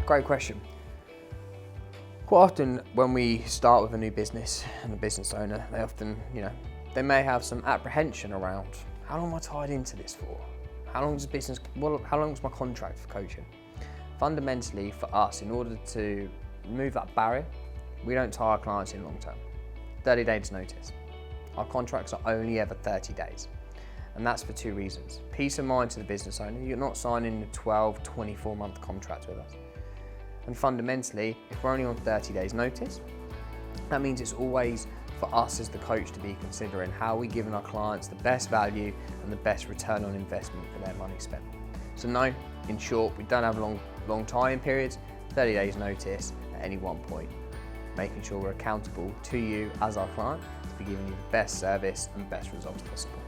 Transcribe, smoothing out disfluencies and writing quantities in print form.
great question. Quite often when we start with a new business and a business owner, they often, they may have some apprehension around, how long am I tied into this for? How long is my contract for coaching? Fundamentally for us, in order to remove that barrier, we don't tie our clients in long term. 30 days notice. Our contracts are only ever 30 days. And that's for two reasons. Peace of mind to the business owner, you're not signing a 12, 24-month contract with us. And fundamentally, if we're only on 30 days notice, that means it's always for us as the coach to be considering how we're giving our clients the best value and the best return on investment for their money spent. So no, in short, we don't have long tie-in periods, 30 days notice at any one point, making sure we're accountable to you as our client to be giving you the best service and best results possible.